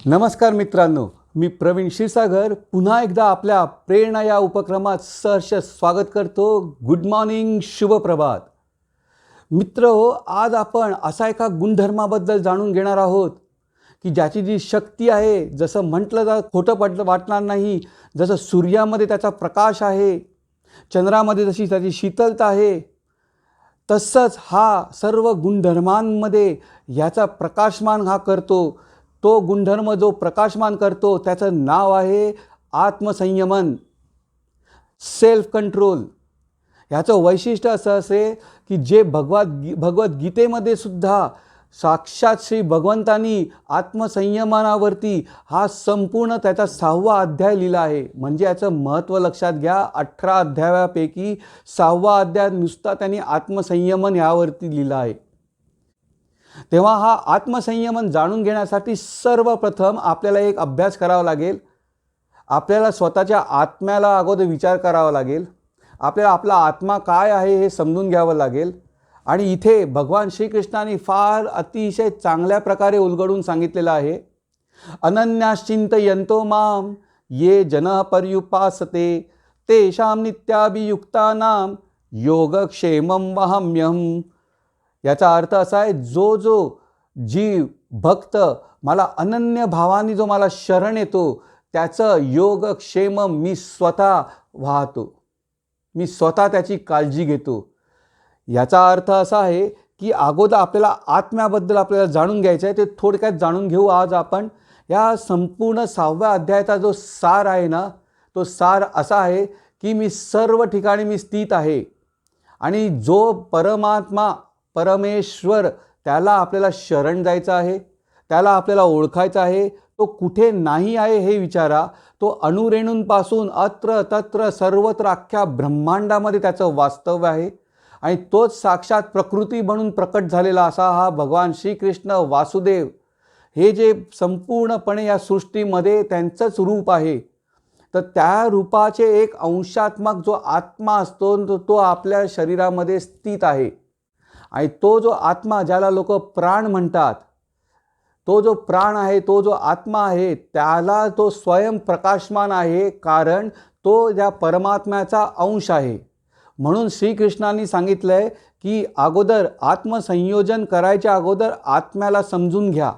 नमस्कार मित्रांनो, मी प्रवीण क्षीरसागर पुन्हा एकदा आपल्या प्रेरणा या उपक्रमात सहर्ष स्वागत करतो। गुड मॉर्निंग, शुभ प्रभात मित्र हो। आज आपण असा एका गुणधर्माबद्दल जाणून घेणार आहोत की ज्याची जी शक्ती आहे, जसं म्हटलं तर खोटं वाटणार नाही, जसं सूर्यामध्ये त्याचा प्रकाश आहे, चंद्रामध्ये जशी त्याची शीतलता आहे, तसंच हा सर्व गुणधर्मांमध्ये ह्याचा प्रकाशमान हा करतो। तो गुणधर्म जो प्रकाशमान करतो त्याचं नाव आहे आत्मसंयमन, सेल्फ कंट्रोल। ह्याचं वैशिष्ट्य असं असे की जे भगवद्गीतेमध्ये सुद्धा साक्षात श्री भगवंतांनी आत्मसंयमनावरती हा संपूर्ण त्याचा 6वा अध्याय लिहिला आहे। म्हणजे याचं महत्त्व लक्षात घ्या, 18 अध्यायापैकी 6वा अध्याय नुसता त्यांनी आत्मसंयमन यावरती लिहिला आहे। तेव्हा हा आत्मसंयमन जाणून घेण्यासाठी सर्वप्रथम आपल्याला एक अभ्यास करावा लागेल। आपल्याला स्वतःच्या आत्म्याला अगोदर विचार करावा लागेल। आपल्याला आपला आत्मा काय आहे हे समजून घ्यावं लागेल। आणि इथे भगवान श्रीकृष्णाने फार अतिशय चांगल्या प्रकारे उलगडून सांगितलेलं आहे, अनन्याश्चिंतयन्तो माम ये जनः पर्युपासते तेषां नित्याभियुक्तानां योगक्षेमं वहाम्यहम्। याचा अर्थ असा आहे, जो जीव भक्त मला अनन्य भावाने जो मला शरण येतो त्याचं योगक्षेम मी स्वतः वाहतो, मी स्वतः त्याची काळजी घेतो। याचा अर्थ असा आहे की अगोदर आपल्याला आत्म्याबद्दल आपल्याला जाणून घ्यायचं आहे। ते थोडक्यात जाणून घेऊ आज आपण। या संपूर्ण 6व्या अध्यायाचा जो सार आहे ना, तो सार असा आहे की मी सर्व ठिकाणी मी स्थित आहे आणि जो परमात्मा परमेश्वर त्याला आपल्याला शरण जायचं आहे, त्याला आपल्याला ओळखायचं आहे। तो कुठे नाही आहे हे विचारा। तो अणुरेणूंपासून अत्र तत्र सर्वत्र अख्ख्या ब्रह्मांडामध्ये त्याचं वास्तव्य आहे आणि तोच साक्षात प्रकृती म्हणून प्रकट झालेला असा हा भगवान श्रीकृष्ण वासुदेव, हे जे संपूर्णपणे या सृष्टीमध्ये त्यांचंच रूप आहे। तर त्या रूपाचे एक अंशात्मक जो आत्मा असतो तो आपल्या शरीरामध्ये स्थित आहे आणि तो जो आत्मा ज्याला लोक प्राण म्हणतात, तो जो प्राण आहे, तो जो आत्मा आहे, त्याला तो स्वयं प्रकाशमान आहे, कारण तो या परमात्म्याचा अंश आहे। म्हणून श्रीकृष्णांनी सांगितलंय की अगोदर आत्मसंयोजन करायच्या अगोदर आत्म्याला समजून घ्या।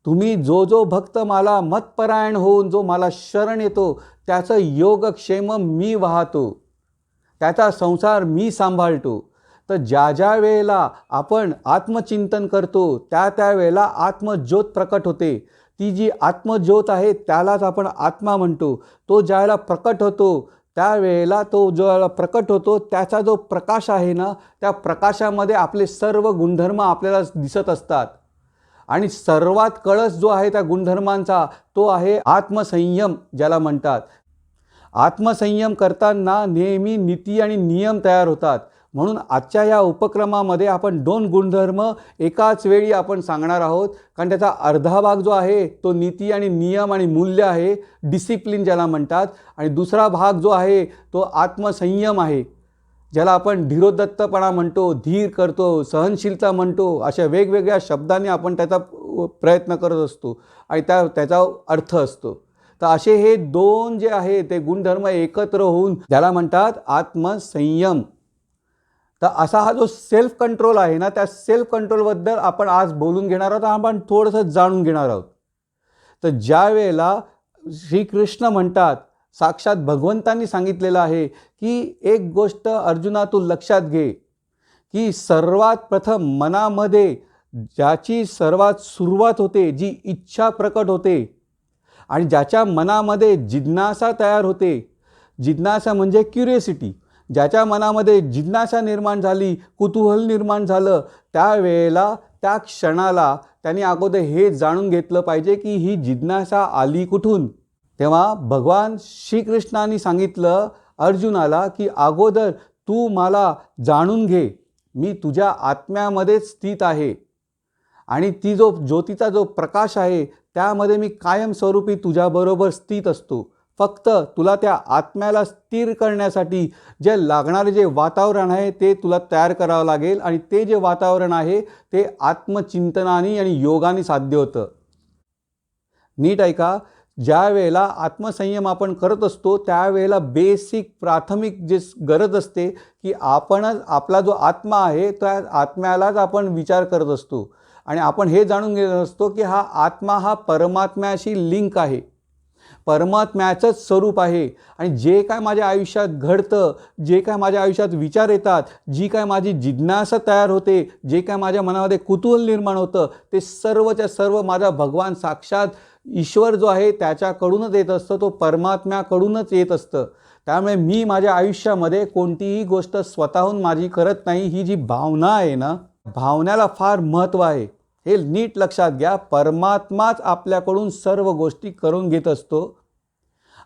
तुम्ही जो भक्त मला मतपरायण होऊन जो मला शरण येतो त्याचं योगक्षेम मी वाहतो, त्याचा संसार मी सांभाळतो। तर ज्या वेळेला आपण आत्मचिंतन करतो त्या वेळेला आत्मज्योत प्रकट होते। ती जी आत्मज्योत आहे त्यालाच आपण आत्मा म्हणतो। तो ज्यावेळेला प्रकट होतो त्यावेळेला तो ज्यावेळेला प्रकट होतो त्याचा जो प्रकाश आहे ना, त्या प्रकाशामध्ये आपले सर्व गुणधर्म आपल्याला दिसत असतात आणि सर्वात कळस जो आहे त्या गुणधर्मांचा तो आहे आत्मसंयम, ज्याला म्हणतात। आत्मसंयम करताना नेहमी नीती आणि नियम तयार होतात। म्हणून आजच्या या उपक्रमामध्ये आपण 2 गुणधर्म एकाच वेळी आपण सांगणार आहोत, कारण त्याचा अर्धा भाग जो आहे तो नीती आणि नियम आणि मूल्य आहे, डिसिप्लिन ज्याला म्हणतात, आणि दुसरा भाग जो आहे तो आत्मसंयम आहे, ज्याला आपण धीरोदत्तपणा म्हणतो, धीर करतो, सहनशीलता म्हणतो। अशा वेगवेगळ्या शब्दांनी आपण त्याचा प्रयत्न करत असतो आणि त्याचा अर्थ असतो। तर असे हे 2 जे आहे ते गुणधर्म एकत्र होऊन ज्याला म्हणतात आत्मसंयम। तर असा हा जो सेल्फ कंट्रोल आहे ना, त्या सेल्फ कंट्रोलबद्दल आपण आज बोलून घेणार आहोत, आपण थोडंसं जाणून घेणार आहोत। तर ज्या वेळेला श्रीकृष्ण म्हणतात, साक्षात भगवंतांनी सांगितलेलं आहे की एक गोष्ट अर्जुना तू लक्षात घे की सर्वात प्रथम मनामध्ये ज्याची सर्वात सुरुवात होते, जी इच्छा प्रकट होते आणि ज्याच्या मनामध्ये जिज्ञासा तयार होते, जिज्ञासा म्हणजे क्युरियोसिटी, ज्याच्या मनामध्ये जिज्ञासा निर्माण झाली, कुतूहल निर्माण झालं, त्यावेळेला त्या क्षणाला त्यांनी अगोदर हे जाणून घेतलं पाहिजे की ही जिज्ञासा आली कुठून। तेव्हा भगवान श्रीकृष्णांनी सांगितलं अर्जुनाला की अगोदर तू मला जाणून घे, मी तुझ्या आत्म्यामध्येच स्थित आहे आणि ती जो ज्योतीचा जो प्रकाश आहे त्यामध्ये मी कायमस्वरूपी तुझ्याबरोबर स्थित असतो। फक्त तुला त्या आत्म्याला स्थिर करण्यासाठी जे लागणारे जे वातावरण आहे ते तुला तयार करावं लागेल आणि ते जे वातावरण आहे ते आत्मचिंतनाने आणि योगाने साध्य होतं। नीट ऐका, ज्या वेळेला आत्मसंयम आपण करत असतो त्यावेळेला बेसिक प्राथमिक जे गरज असते की आपणच आपला जो आत्मा आहे त्या आत्म्यालाच आपण विचार करत असतो आणि आपण हे जाणून घेत असतो की हा आत्मा हा परमात्म्याशी लिंक आहे, परमात्म्याचंच स्वरूप आहे आणि जे काय माझ्या आयुष्यात घडतं, जे काय माझ्या आयुष्यात विचार येतात, जी काय माझी जिज्ञासा तयार होते, जे काय माझ्या मनामध्ये कुतूहल निर्माण होतं, ते सर्वच्या सर्व माझा भगवान साक्षात ईश्वर जो आहे त्याच्याकडूनच येत असतं, तो परमात्म्याकडूनच येत असतं. त्यामुळे मी माझ्या आयुष्यामध्ये कोणतीही गोष्ट स्वतःहून माझी करत नाही. ही जी भावना आहे ना, भावनेला फार महत्त्व आहे. हे नीट लक्षात घ्या, परमात्माच आपल्याकडून सर्व गोष्टी करून घेत असतो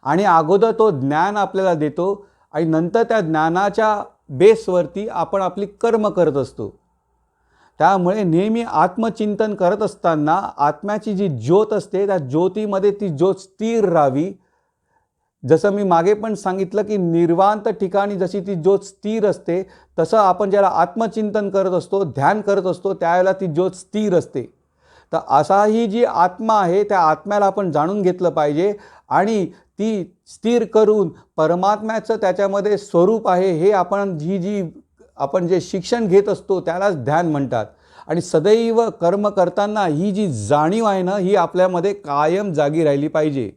आणि अगोदर तो ज्ञान आपल्याला देतो आणि नंतर त्या ज्ञानाच्या बेसवरती आपण आपली कर्म करत असतो. त्यामुळे नेहमी आत्मचिंतन करत असताना आत्म्याची जी ज्योत असते त्या ज्योतीमध्ये ती ज्योत स्थिर राहावी. जसं मी मागे पण सांगितलं की निर्वांत ठिकाणी जशी ती ज्योत स्थिर असते तसं आपण ज्याला आत्मचिंतन करत असतो, ध्यान करत असतो, त्यावेळेला ती ज्योत स्थिर असते. तर असाही जी आत्मा आहे त्या आत्म्याला आपण जाणून घेतलं पाहिजे आणि ती स्थिर करून परमात्म्याचं त्याच्यामध्ये स्वरूप आहे हे आपण जे शिक्षण घेत असतो त्यालाच ध्यान म्हणतात. आणि सदैव कर्म करताना ही जी जाणीव आहे ना, ही आपल्यामध्ये कायम जागी राहिली पाहिजे.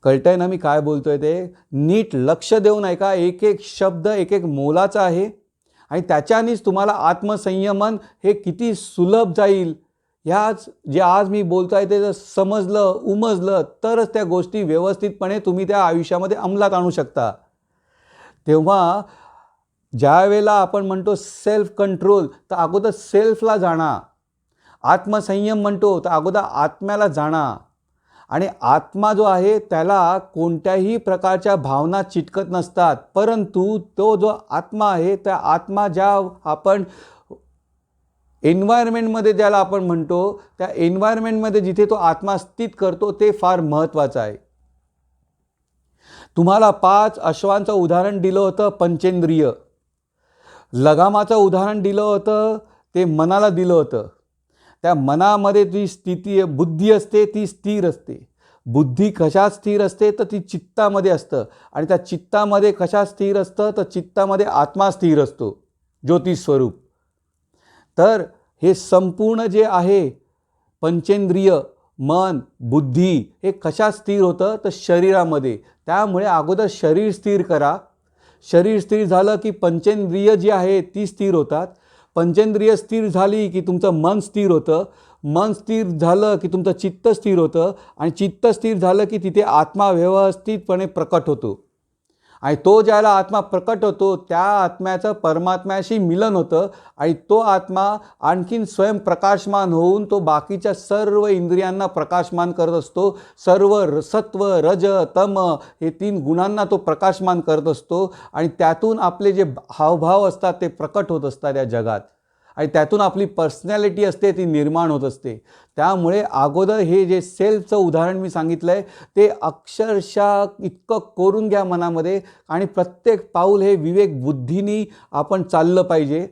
कळतंय ना मी काय बोलतोय ते? नीट लक्ष देऊन ऐका, एक एक शब्द एक एक मोलाचा आहे आणि त्याच्यानेच तुम्हाला आत्मसंयमन हे किती सुलभ जाईल. ह्याच जे आज मी बोलतोय ते जर समजलं उमजलं तरच त्या गोष्टी व्यवस्थितपणे तुम्ही त्या आयुष्यामध्ये अंमलात आणू शकता. तेव्हा ज्या वेळेला आपण म्हणतो सेल्फ कंट्रोल, तर अगोदर सेल्फला जाणा. आत्मसंयम म्हणतो तर अगोदर आत्म्याला जाणा आणि आत्मा जो आहे त्याला कोणत्याही प्रकारच्या भावना चिटकत नसतात. परंतु तो जो आत्मा आहे त्या आत्मा ज्या आपण एन्व्हायरमेंटमध्ये ज्याला आपण म्हणतो त्या एन्व्हायरमेंटमध्ये जिथे तो आत्मा स्थित करतो ते फार महत्त्वाचं आहे. तुम्हाला 5 अश्वांचं उदाहरण दिलं होतं पंचेंद्रिय. लगामाचं उदाहरण दिलं होतं ते मनाला दिलं होतं. त्या मनामध्ये जी स्थिती बुद्धी असते ती स्थिर असते. बुद्धी कशात स्थिर असते तर ती चित्तामध्ये असतं आणि त्या चित्तामध्ये कशात स्थिर असतं तर चित्तामध्ये आत्मा स्थिर असतो, ज्योतिष स्वरूप. तर हे संपूर्ण जे आहे पंचेंद्रिय, मन, बुद्धी हे कशात स्थिर होतं तर शरीरामध्ये. त्यामुळे अगोदर शरीर स्थिर करा. शरीर स्थिर झालं की पंचेंद्रिय जी आहे ती स्थिर होतात. पंचेंद्रिय स्थिर झाली की तुमचं मन स्थिर होतं. मन स्थिर झालं की तुमचं चित्त स्थिर होतं आणि चित्त स्थिर झालं की तिथे आत्मा व्यवस्थितपणे प्रकट होतो आणि तो ज्याला आत्मा प्रकट होतो त्या आत्म्याचं परमात्म्याशी मिलन होतं आणि तो आत्मा आणखीन स्वयंप्रकाशमान होऊन तो बाकीच्या सर्व इंद्रियांना प्रकाशमान करत असतो. सर्व सत्व रज तम हे 3 गुणांना तो प्रकाशमान करत असतो आणि त्यातून आपले जे हावभाव असतात ते प्रकट होत असतात या जगात आणि त्यातून आपली पर्सनॅलिटी असते ती निर्माण होत असते. त्यामुळे अगोदर हे जे सेल्फचं उदाहरण मी सांगितलं आहे ते अक्षरशः इतकं कोरून घ्या मनामध्ये आणि प्रत्येक पाऊल हे विवेक बुद्धीने आपण चाललं पाहिजे.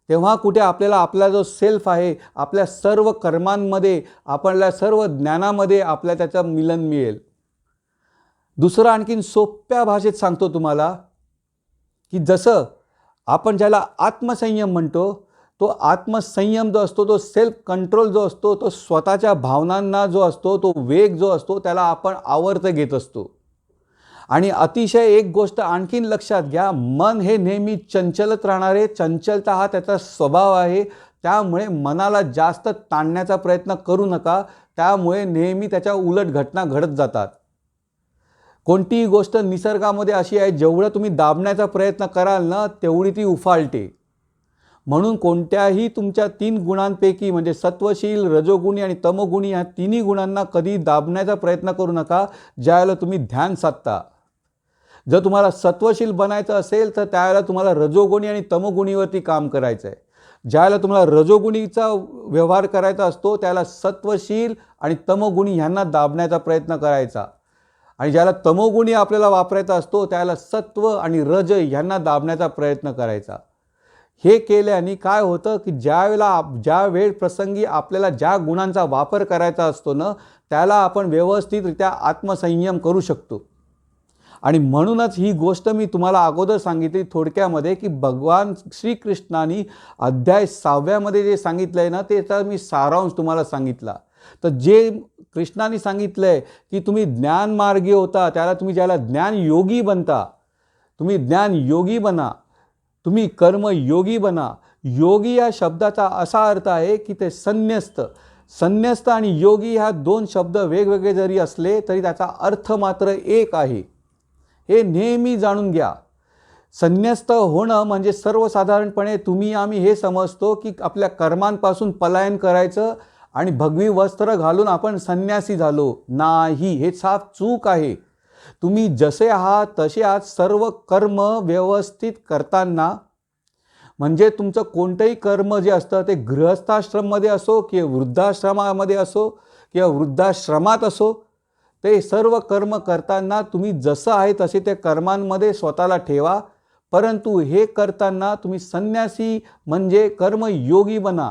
तेव्हा कुठे आपल्याला आपला जो सेल्फ आहे आपल्या सर्व कर्मांमध्ये आपल्या सर्व ज्ञानामध्ये आपल्या त्याचं मिलन मिळेल. दुसरं आणखीन सोप्या भाषेत सांगतो तुम्हाला की जसं आपण ज्याला आत्मसंयम म्हणतो तो आत्मसंयम जो असतो तो सेल्फ कंट्रोल जो असतो तो स्वतःच्या भावनांना जो असतो तो वेग जो असतो त्याला आपण आवर्त घेत असतो. आणि अतिशय एक गोष्ट आणखीन लक्षात घ्या, मन हे नेहमी चंचलत राहणारे, चंचलता हा त्याचा स्वभाव आहे. त्यामुळे मनाला जास्त ताणण्याचा प्रयत्न करू नका. त्यामुळे नेहमी त्याच्या उलट घटना घडत जातात. कोणतीही गोष्ट निसर्गामध्ये अशी आहे जेवढं तुम्ही दाबण्याचा प्रयत्न कराल ना तेवढी ती उफाळते. म्हणून कोणत्याही तुमच्या 3 गुणांपैकी म्हणजे सत्वशील, रजोगुणी आणि तमोगुणी ह्या 3ही गुणांना कधी दाबण्याचा प्रयत्न करू नका ज्यावेळेला तुम्ही ध्यान साधता. जर तुम्हाला सत्वशील बनायचं असेल तर त्यावेळेला तुम्हाला रजोगुणी आणि तमोगुणीवरती काम करायचं आहे. ज्यावेळेला तुम्हाला रजोगुणीचा व्यवहार करायचा असतो त्याला सत्वशील आणि तमोगुणी ह्यांना दाबण्याचा प्रयत्न करायचा आणि ज्याला तमोगुणी आपल्याला वापरायचा असतो त्याला सत्व आणि रज ह्यांना दाबण्याचा प्रयत्न करायचा. हे केल्याने काय होतं की ज्या वेळ प्रसंगी आपल्याला ज्या गुणांचा वापर करायचा असतो ना, त्याला आपण व्यवस्थितरित्या आत्मसंयम करू शकतो. आणि म्हणूनच ही गोष्ट मी तुम्हाला अगोदर सांगितली थोडक्यामध्ये, की भगवान श्रीकृष्णाने अध्याय 6व्यामध्ये जे सांगितलं आहे ना, त्याचा मी सारांश तुम्हाला सांगितला. तर जे कृष्णाने सांगितलं आहे की तुम्ही ज्ञानमार्गी होता, त्याला तुम्ही ज्याला ज्ञानयोगी बनता, तुम्ही ज्ञानयोगी बना, तुम्ही कर्मयोगी बना. योगी या शब्दाचा असा अर्थ आहे की ते संन्यस्त आणि योगी ह्या दोन शब्द वेगवेगळे जरी असले तरी त्याचा अर्थ मात्र एक आहे. हे नेहमी जाणून घ्या. संन्यस्त होणं म्हणजे सर्वसाधारणपणे तुम्ही आम्ही हे समजतो की आपल्या कर्मांपासून पलायन करायचं आणि भगवी वस्त्र घालून आपण संन्यासी झालो. नाही, हे साफ चूक आहे. तुम्ही जसे आहात तसे आहात. सर्व कर्म व्यवस्थित करताना, म्हणजे तुमचं कोणतंही कर्म जे असतं ते गृहस्थाश्रममध्ये असो किंवा वृद्धाश्रमामध्ये असो किंवा वृद्धाश्रमात असो, ते सर्व कर्म करताना तुम्ही जसं आहे तसे त्या कर्मांमध्ये स्वतःला ठेवा. परंतु हे करताना तुम्ही संन्यासी म्हणजे कर्मयोगी बना,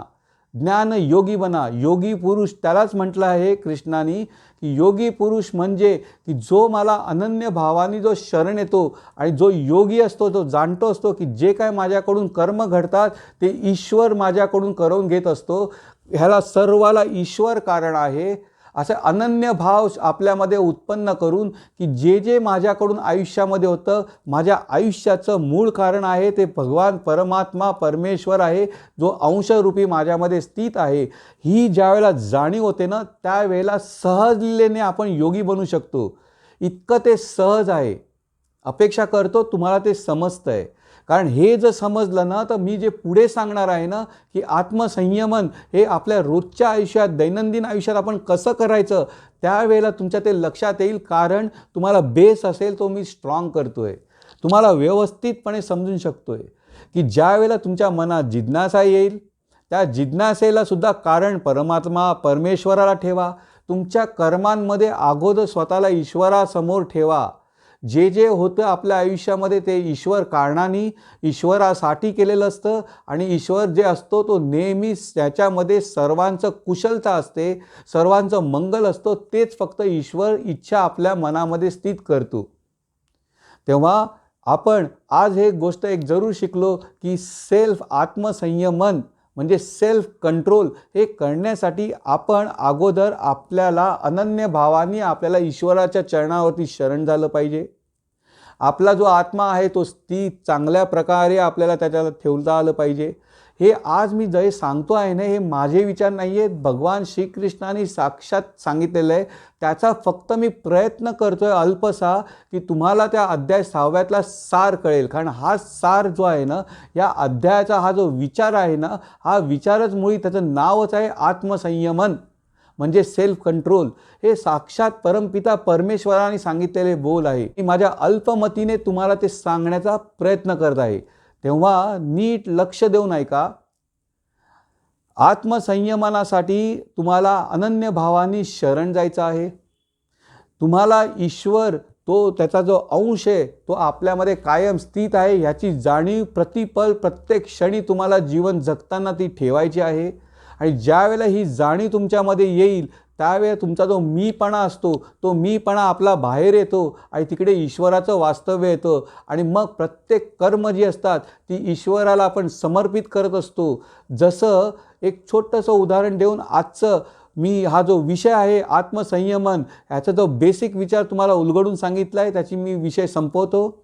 ज्ञानयोगी बना. योगी पुरुष त्यालाच म्हटलं आहे कृष्णाने की योगी पुरुष म्हणजे की जो मला अनन्य भावाने जो शरण येतो आणि जो योगी असतो, जो जाणतो असतो की जे काय माझ्याकडून कर्म घडतात ते ईश्वर माझ्याकडून करून घेत असतो. ह्याला सर्वाला ईश्वर कारण आहे. असे अनन्य भाव आपल्यामध्ये उत्पन्न करून की जे जे माझ्याकडून आयुष्यामध्ये होतं, माझ्या आयुष्याचं मूळ कारण आहे ते भगवान परमात्मा परमेश्वर आहे, जो अंशरूपी माझ्यामध्ये स्थित आहे. ही ज्यावेळेला जाणीव होते ना, त्यावेळेला सहजतेने आपण योगी बनू शकतो. इतकं ते सहज आहे. अपेक्षा करतो तुम्हाला ते समजतं आहे. कारण हे जर समजलं ना, तर मी जे पुढे सांगणार आहे ना की आत्मसंयमन हे आपल्या रोजच्या आयुष्यात, दैनंदिन आयुष्यात आपण कसं करायचं, त्यावेळेला तुमच्या ते लक्षात येईल. कारण तुम्हाला बेस असेल तो मी स्ट्रॉंग करतो आहे. तुम्हाला व्यवस्थितपणे समजून शकतो आहे की ज्या वेळेला तुमच्या मनात जिज्ञासा येईल, त्या जिज्ञासेला सुद्धा कारण परमात्मा परमेश्वराला ठेवा. तुमच्या कर्मांमध्ये अगोदर स्वतःला ईश्वरासमोर ठेवा. जे जे होतं आपल्या आयुष्यामध्ये ते ईश्वर कारणाने, ईश्वरासाठी केलेलं असतं. आणि ईश्वर जे असतो तो नेहमीच त्याच्यामध्ये सर्वांचं कुशलता असते, सर्वांचं मंगल असतं. तेच फक्त ईश्वर इच्छा आपल्या मनामध्ये स्थित करतो. तेव्हा आपण आज हे गोष्ट एक जरूर शिकलो की आत्मसंयमन म्हणजे सेल्फ कंट्रोल हे करण्यासाठी आपण अगोदर आपल्याला अनन्य भावाने आपल्याला ईश्वराच्या चरणावरती शरण झालं पाहिजे. आपला जो आत्मा आहे तो स्थित चांगल्या प्रकारे आपल्याला त्याच्याला ठेवता आलं पाहिजे. हे आज मी जे सांगतो आहे ना, हे माझे विचार नाही आहेत, भगवान श्रीकृष्णाने साक्षात सांगितलेलं आहे. त्याचा फक्त मी प्रयत्न करतो आहे अल्पसा की तुम्हाला त्या अध्याय 6व्यातला सार कळेल. कारण हा सार जो आहे ना, या अध्यायाचा हा जो विचार आहे ना, हा विचारच मुळी त्याचं नावच आहे आत्मसंयमन म्हणजे सेल्फ कंट्रोल. हे साक्षात परमपिता परमेश्वराने सांगितलेले बोल आहे. मी माझ्या अल्पमतीने तुम्हाला ते सांगण्याचा प्रयत्न करत आहे. तेव्हा नीट लक्ष देऊन ऐका. आत्मसंयमनासाठी तुम्हाला अनन्य भावाने शरण जायचं आहे. तुम्हाला ईश्वर तो त्याचा जो अंश आहे तो आपल्यामध्ये कायम स्थित आहे ह्याची जाणीव प्रतिपल प्रत्येक क्षणी तुम्हाला जीवन जगताना ती ठेवायची आहे. आणि ज्या वेळेला ही जाणीव तुमच्यामध्ये येईल त्यावेळेला तुमचा जो मीपणा असतो तो मीपणा आपला बाहेर येतो आणि तिकडे ईश्वराचं वास्तव्य येतं. आणि मग प्रत्येक कर्म जी असतात ती ईश्वराला आपण समर्पित करत असतो. जसं एक छोटंसं उदाहरण देऊन आजचं मी हा जो विषय आहे आत्मसंयमन ह्याचा जो बेसिक विचार तुम्हाला उलगडून सांगितला आहे त्याची मी विषय संपवतो.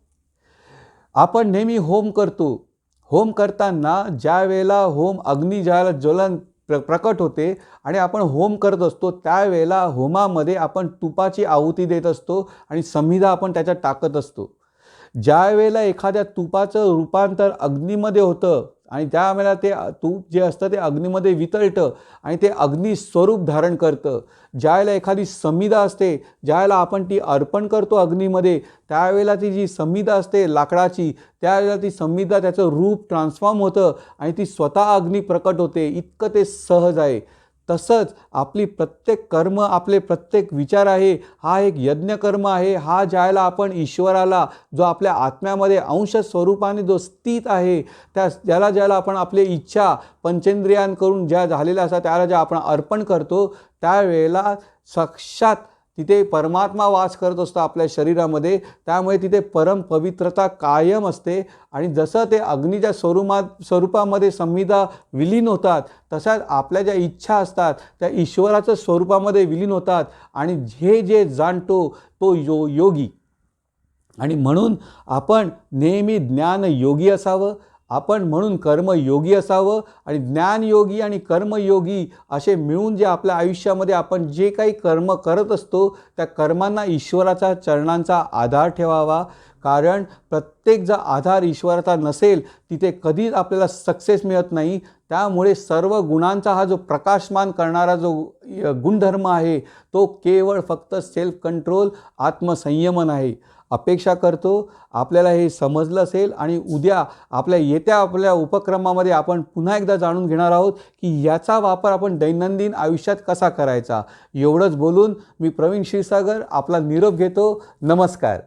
आपण नेहमी होम करतो. होम करताना ज्या वेळेला होम अग्नी ज्यावेळेला ज्वलन प्रकट होते आणि आपण होम करत असतो त्यावेळेला होमामध्ये आपण तुपाची आहुती देत असतो आणि संहिता आपण त्याच्यात टाकत असतो. ज्या वेळेला एखाद्या तुपाचं रूपांतर अग्नीमध्ये होतं आणि त्यावेळेला ते तूप जे असतं ते अग्नीमध्ये वितळतं आणि ते अग्नी स्वरूप धारण करतं. ज्यावेळेला एखादी संहिता असते, ज्यावेळेला आपण ती अर्पण करतो अग्नीमध्ये, त्यावेळेला ती जी संहिता असते लाकडाची, त्यावेळेला ती संहिता त्याचं रूप ट्रान्सफॉर्म होतं आणि ती स्वतः अग्नी प्रकट होते. इतकं ते सहज आहे. तसंच आपली प्रत्येक कर्म, आपले प्रत्येक विचार आहे, हा एक यज्ञकर्म आहे. हा ज्याला आपण ईश्वराला, जो आपल्या आत्म्यामध्ये अंश स्वरूपाने जो स्थित आहे, ज्याला आपण आपली इच्छा पंचेंद्रियांकडून ज्या झालेल्या असतात त्याला ज्या आपण अर्पण करतो, त्यावेळेला साक्षात तिथे परमात्मा वास करत असतो आपल्या शरीरामध्ये. त्यामुळे तिथे परम पवित्रता कायम असते. आणि जसं ते अग्नीच्या स्वरूपामध्ये संविधा विलीन होतात, तशाच आपल्या ज्या इच्छा असतात त्या ईश्वराच्या स्वरूपामध्ये विलीन होतात. आणि जे जाणतो तो योगी. आणि म्हणून आपण नेहमी ज्ञानयोगी असावं, आपण म्हणून कर्मयोगी असावं. आणि ज्ञानयोगी आणि कर्मयोगी असे मिळून जे आपल्या आयुष्यामध्ये आपण जे काही कर्म करत असतो, त्या कर्मांना ईश्वराच्या चरणांचा आधार ठेवावा. कारण प्रत्येक जर आधार ईश्वराचा नसेल, तिथे कधीच आपल्याला सक्सेस मिळत नाही. त्यामुळे सर्व गुणांचा हा जो प्रकाशमान करणारा जो गुणधर्म आहे, तो केवळ फक्त सेल्फ कंट्रोल, आत्मसंयमन आहे. अपेक्षा करतो आपल्याला हे समजलं असेल आणि उद्या आपल्या उपक्रमामध्ये आपण पुन्हा एकदा जाणून घेणार आहोत की याचा वापर आपण दैनंदिन आयुष्यात कसा करायचा. एवढंच बोलून मी प्रवीण क्षीरसागर आपला निरोप घेतो. नमस्कार.